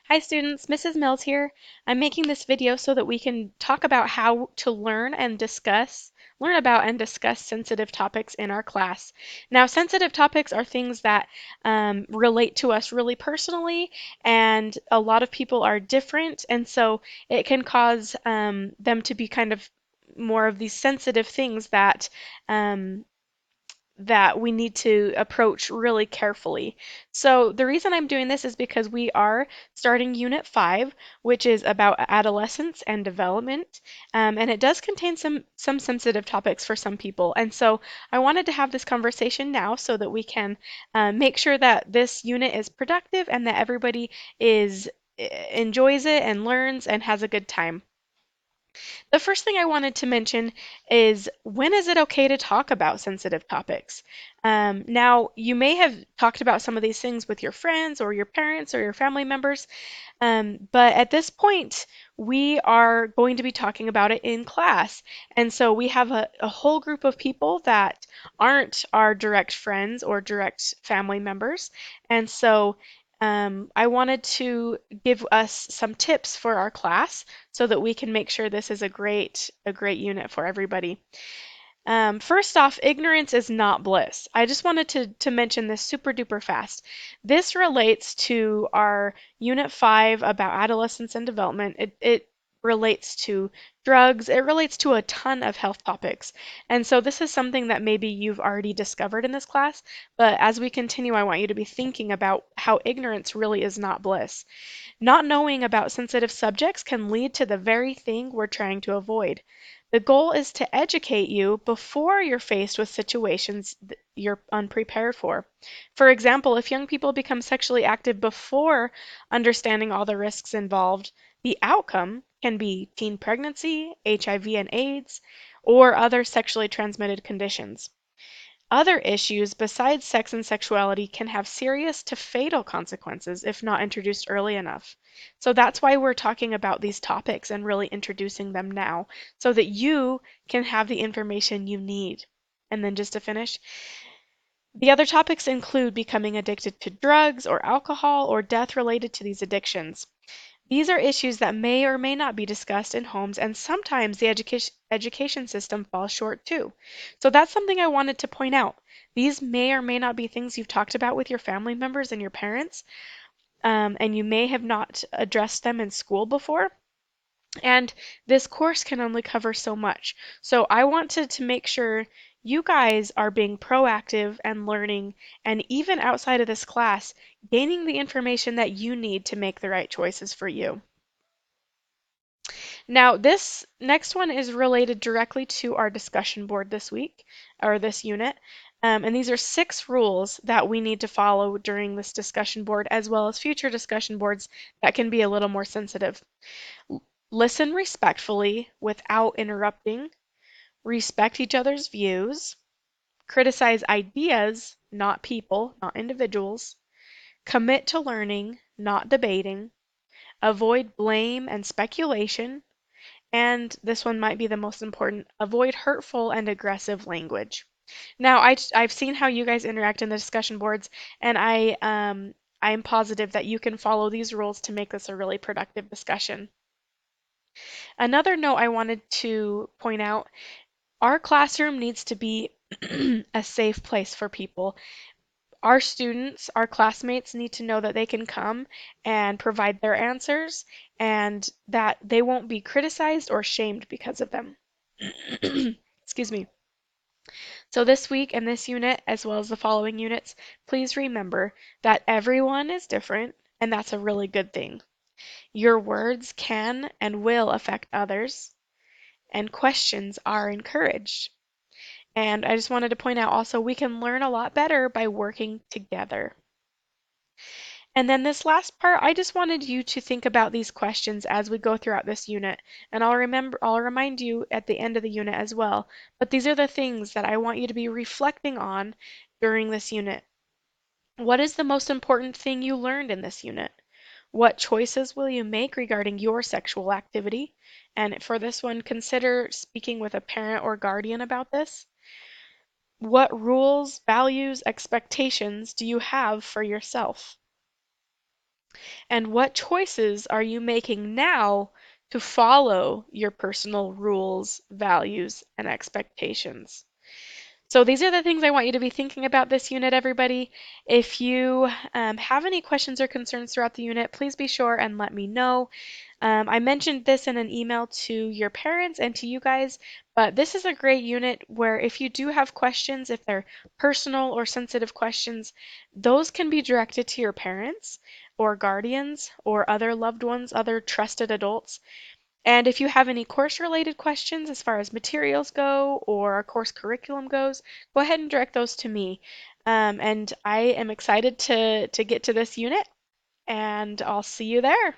Hi students, Mrs. Mills here. I'm making this video so that we can talk about how to learn about and discuss sensitive topics in our class. Now, sensitive topics are things that relate to us really personally, and a lot of people are different, and so it can cause them to be kind of more of these sensitive things um, that we need to approach really carefully. So the reason I'm doing this is because we are starting Unit 5, which is about adolescence and development, and it does contain some sensitive topics for some people. And so I wanted to have this conversation now so that we can make sure that this unit is productive and that everybody is enjoys it and learns and has a good time. The first thing I wanted to mention is when is it okay to talk about sensitive topics? Now, you may have talked about some of these things with your friends or your parents or your family members, but at this point, we are going to be talking about it in class. And so we have a whole group of people that aren't our direct friends or direct family members. And so I wanted to give us some tips for our class so that we can make sure this is a great unit for everybody. First off, ignorance is not bliss. I just wanted to mention this super duper fast. This relates to our Unit 5 about adolescence and development. It relates to drugs. It relates to a ton of health topics. And so this is something that maybe you've already discovered in this class, but as we continue, I want you to be thinking about how ignorance really is not bliss. Not knowing about sensitive subjects can lead to the very thing we're trying to avoid. The goal is to educate you before you're faced with situations you're unprepared for. For example, if young people become sexually active before understanding all the risks involved, the outcome can be teen pregnancy, HIV and AIDS, or other sexually transmitted conditions. Other issues besides sex and sexuality can have serious to fatal consequences if not introduced early enough. So that's why we're talking about these topics and really introducing them now so that you can have the information you need. And then just to finish, the other topics include becoming addicted to drugs or alcohol or death related to these addictions. These are issues that may or may not be discussed in homes, and sometimes the education system falls short too. So that's something I wanted to point out. These may or may not be things you've talked about with your family members and your parents, and you may have not addressed them in school before. And this course can only cover so much. So I wanted to make sure you guys are being proactive and learning, and even outside of this class, gaining the information that you need to make the right choices for you. Now, this next one is related directly to our discussion board this week, or this unit. And these are 6 rules that we need to follow during this discussion board, as well as future discussion boards that can be a little more sensitive. Listen respectfully without interrupting, respect each other's views, criticize ideas, not people, not individuals, commit to learning, not debating, avoid blame and speculation, and this one might be the most important, avoid hurtful and aggressive language. Now, I've seen how you guys interact in the discussion boards, and I'm positive that you can follow these rules to make this a really productive discussion. Another note I wanted to point out, our classroom needs to be a safe place for people. Our students, our classmates need to know that they can come and provide their answers and that they won't be criticized or shamed because of them. Excuse me. So this week and this unit, as well as the following units, please remember that everyone is different, and that's a really good thing. Your words can and will affect others, and questions are encouraged. And I just wanted to point out also, we can learn a lot better by working together. And then this last part, I just wanted you to think about these questions as we go throughout this unit. And I'll remind you at the end of the unit as well. But these are the things that I want you to be reflecting on during this unit. What is the most important thing you learned in this unit? What choices will you make regarding your sexual activity? And for this one, consider speaking with a parent or guardian about this. What rules, values, expectations do you have for yourself? And what choices are you making now to follow your personal rules, values, and expectations? So these are the things I want you to be thinking about this unit, everybody. If you have any questions or concerns throughout the unit, please be sure and let me know. I mentioned this in an email to your parents and to you guys, but this is a great unit where if you do have questions, if they're personal or sensitive questions, those can be directed to your parents or guardians or other loved ones, other trusted adults. And if you have any course related questions as far as materials go or our course curriculum goes, go ahead and direct those to me. And I am excited to get to this unit, and I'll see you there.